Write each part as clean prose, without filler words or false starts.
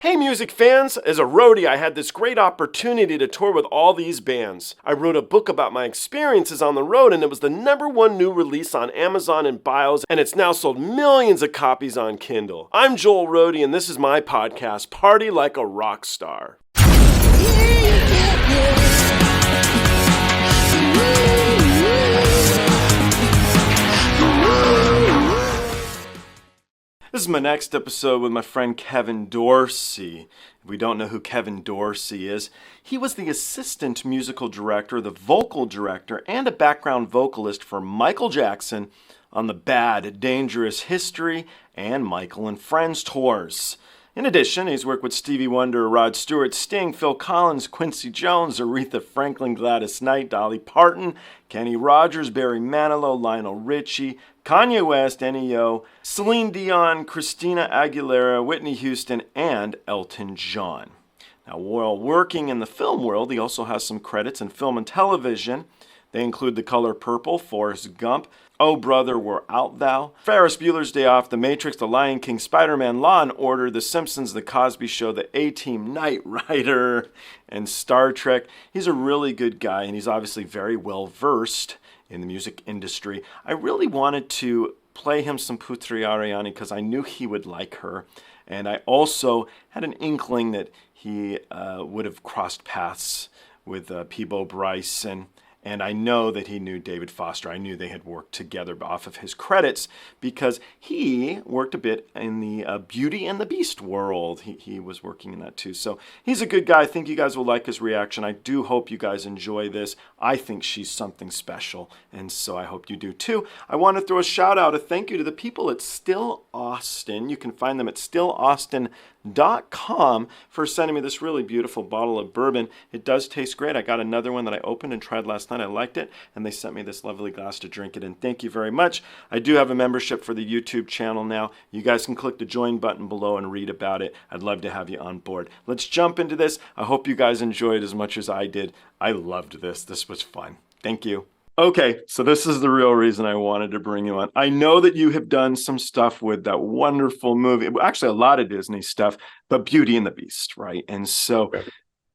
Hey music fans! As a roadie, I had this great opportunity to tour with all these bands. I wrote a book about my experiences on the road, and it was the #1 new release on Amazon and Bios, and it's now sold millions of copies on Kindle. I'm Joel Roadie, and this is my podcast, Party Like a Rock Star. This is my next episode with my friend Kevin Dorsey. If we don't know who Kevin Dorsey is, he was the assistant musical director, the vocal director, and a background vocalist for Michael Jackson on the Bad, Dangerous History and Michael and Friends tours. In addition, he's worked with Stevie Wonder, Rod Stewart, Sting, Phil Collins, Quincy Jones, Aretha Franklin, Gladys Knight, Dolly Parton, Kenny Rogers, Barry Manilow, Lionel Ritchie, Kanye West, NeYo, Celine Dion, Christina Aguilera, Whitney Houston, and Elton John. Now, while working in the film world, he also has some credits in film and television. They include The Color Purple, Forrest Gump, Oh Brother, Where Art Thou, Ferris, Bueller's Day Off, The Matrix, The Lion King, Spiderman, Law and Order, The Simpsons, The Cosby Show, The A-Team, Knight Rider, and Star Trek. He's a really good guy, and he's obviously very well versed in the music industry. I really wanted to play him some Putri Ariani because I knew he would like her, and I also had an inkling that he would have crossed paths with Peabo Bryson. And I know that he knew David Foster. I knew they had worked together off of his credits because he worked a bit in the Beauty and the Beast world. He was working in that too. So he's a good guy. I think you guys will like his reaction. I do hope you guys enjoy this. I think she's something special, and so I hope you do too. I want to throw a shout out, a thank you to the people at Still Austin. You can find them at stillaustin.com for sending me this really beautiful bottle of bourbon. It does taste great. I got another one that I opened and tried last night. I liked it, and they sent me this lovely glass to drink it in. Thank you very much. I do have a membership for the YouTube channel now. You guys can click the join button below and read about it. I'd love to have you on board. Let's jump into this. I hope you guys enjoyed as much as I did. I loved this. This was fun. Thank you. Okay, so this is the real reason I wanted to bring you on. I know that you have done some stuff with that wonderful movie, actually a lot of Disney stuff, but Beauty and the Beast, right? And so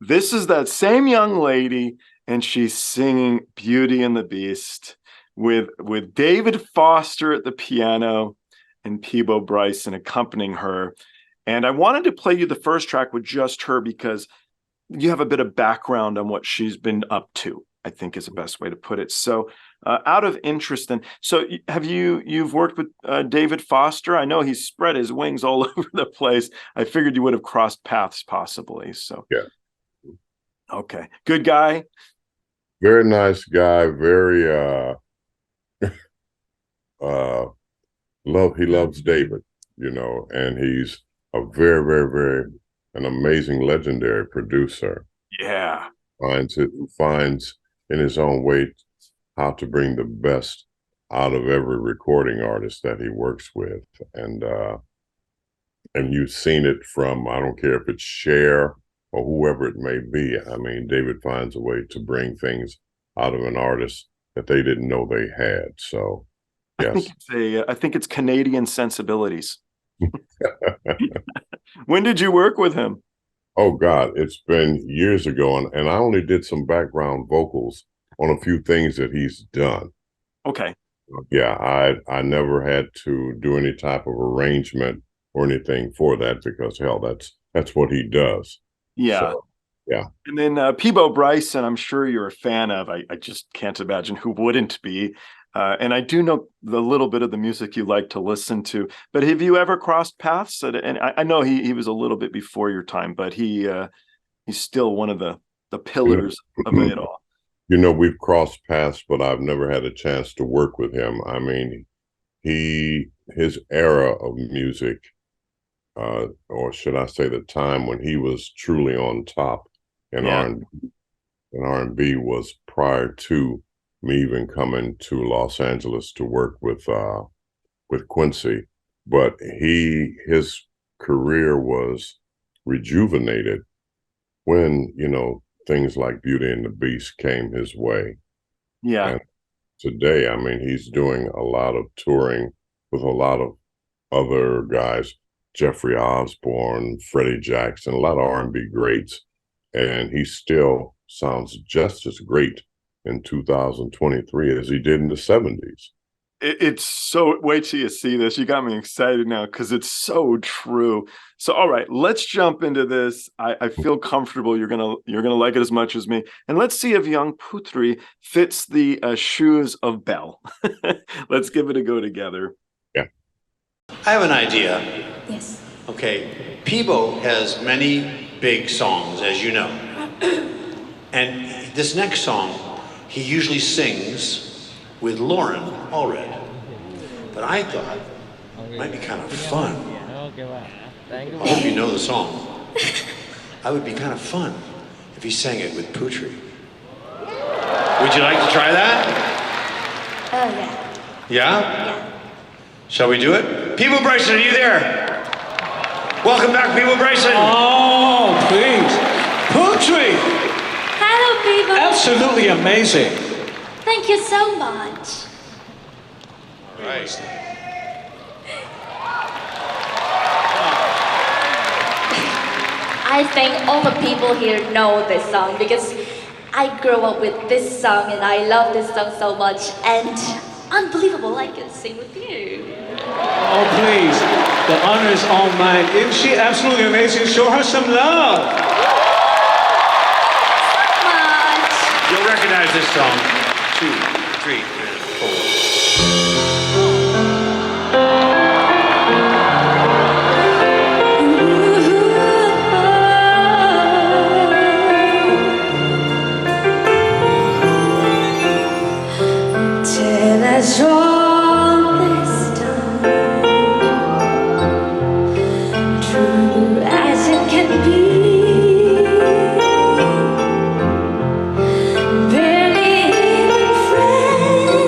this is that same young lady, and she's singing Beauty and the Beast with David Foster at the piano and Peabo Bryson accompanying her. And I wanted to play you the first track with just her because you have a bit of background on what she's been up to, I think is the best way to put it. So out of interest, and so you've worked with David Foster? I know he's spread his wings all over the place. I figured you would have crossed paths possibly. So yeah. Okay. Good guy. Very nice guy. Very he loves David, and he's a very, very, very an amazing, legendary producer. Yeah. Finds in his own way how to bring the best out of every recording artist that he works with. And you've seen it from, I don't care if it's Cher or whoever it may be. I mean, David finds a way to bring things out of an artist that they didn't know they had. So, yes. I think it's Canadian sensibilities. When did you work with him? Oh, God, it's been years ago, and I only did some background vocals on a few things that he's done. Okay. Yeah, I never had to do any type of arrangement or anything for that because, hell, that's what he does. Yeah. So, yeah. And then Peabo Bryson, I'm sure you're a fan of. I just can't imagine who wouldn't be. And I do know the little bit of the music you like to listen to. But have you ever crossed paths? And I know he was a little bit before your time, but he's still one of the pillars of it all. We've crossed paths, but I've never had a chance to work with him. I mean, his era of music, or should I say the time when he was truly on top in R&B was prior to me even coming to Los Angeles to work with Quincy. But his career was rejuvenated when, things like Beauty and the Beast came his way. Yeah. And today, I mean, he's doing a lot of touring with a lot of other guys. Jeffrey Osborne, Freddie Jackson, a lot of R&B greats, and he still sounds just as great in 2023 as he did in the 70s. It's so, wait till you see this. You got me excited now because it's so true. So, all right, let's jump into this. I feel comfortable you're gonna like it as much as me. And let's see if young Putri fits the shoes of Belle. Let's give it a go together. Yeah. I have an idea. Yes. Okay, Peabo has many big songs, as you know. And this next song, he usually sings with Lauren Allred. But I thought it might be kind of fun. I hope you know the song. I would be kind of fun if he sang it with Putri. Would you like to try that? Oh, yeah. Yeah? Yeah. Shall we do it? Peabo Bryson, are you there? Welcome back, Peabo Bryson. Oh, please. Putri! Hello, people. Absolutely amazing. Thank you so much. All right. I think all the people here know this song because I grew up with this song and I love this song so much, and unbelievable I can sing with you. Oh, please. The honor is all mine. Isn't she absolutely amazing? Show her some love. Much. You'll recognize this song. 2, 3, and 4. Till as all this time, true as it can be, barely even friends.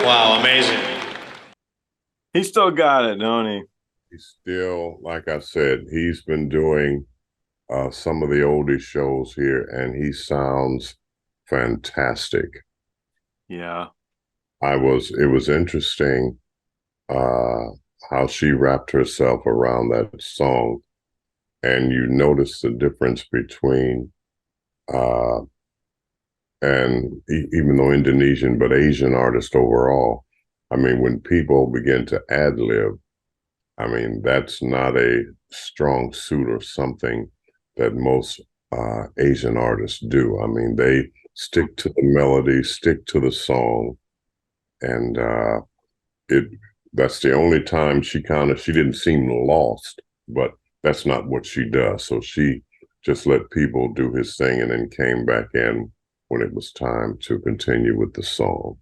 Wow, amazing. He still got it, don't he? He's still, like I said, he's been doing some of the oldies shows here, and he sounds fantastic. Yeah. It was interesting how she wrapped herself around that song, and you notice the difference between and even though Indonesian, but Asian artists overall. I mean, when people begin to ad lib, I mean, that's not a strong suit or something that most Asian artists do. I mean, they stick to the melody, stick to the song, and it that's the only time she didn't seem lost, but that's not what she does. So she just let people do his thing and then came back in when it was time to continue with the song.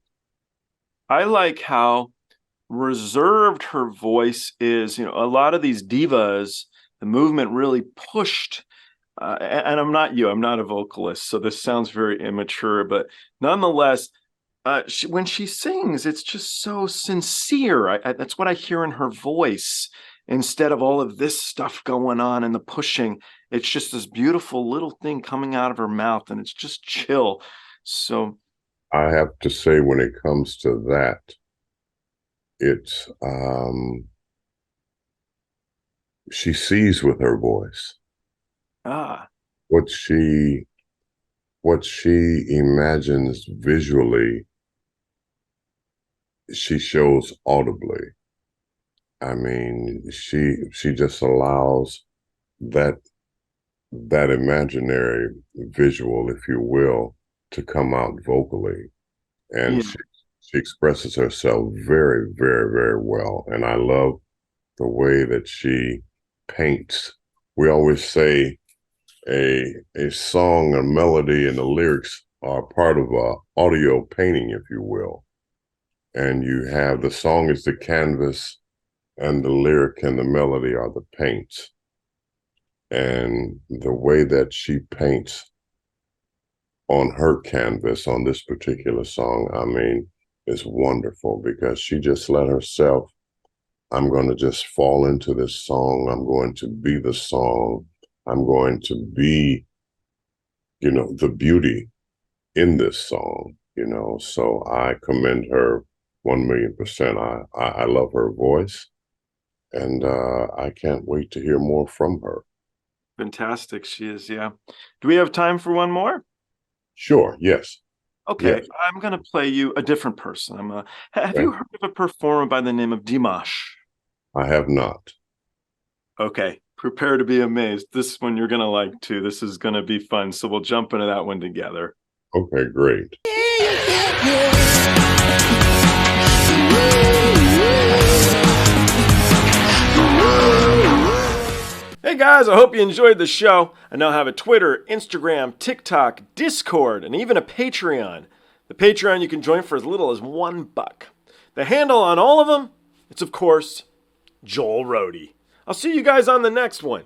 I like how reserved her voice is. You know, a lot of these divas, the movement really pushed. And I'm not a vocalist, so this sounds very immature, but nonetheless, when she sings, it's just so sincere. That's what I hear in her voice. Instead of all of this stuff going on and the pushing, it's just this beautiful little thing coming out of her mouth, and it's just chill. So I have to say, when it comes to that, it's she sees with her voice ah, what she imagines visually, she shows audibly. I mean, she just allows that imaginary visual, if you will, to come out vocally. And yeah. she expresses herself very, very, very well. And I love the way that she paints. We always say a song, a melody, and the lyrics are part of a audio painting, if you will. And you have the song is the canvas, and the lyric and the melody are the paints. And the way that she paints on her canvas on this particular song, I mean, is wonderful, because she just let herself, I'm going to just fall into this song. I'm going to be the song. I'm going to be, the beauty in this song, So I commend her 1,000,000%. I love her voice, and I can't wait to hear more from her. Fantastic. She is, yeah. Do we have time for one more? Sure, yes. Okay, Yes. I'm going to play you a different person. Have Okay. you heard of a performer by the name of Dimash? I have not. Okay, prepare to be amazed. This one you're going to like too. This is going to be fun. So we'll jump into that one together. Okay, great. Hey guys, I hope you enjoyed the show. I now have a Twitter, Instagram, TikTok, Discord, and even a Patreon. The Patreon you can join for as little as $1. The handle on all of them, it's of course, Joel Rohde. I'll see you guys on the next one.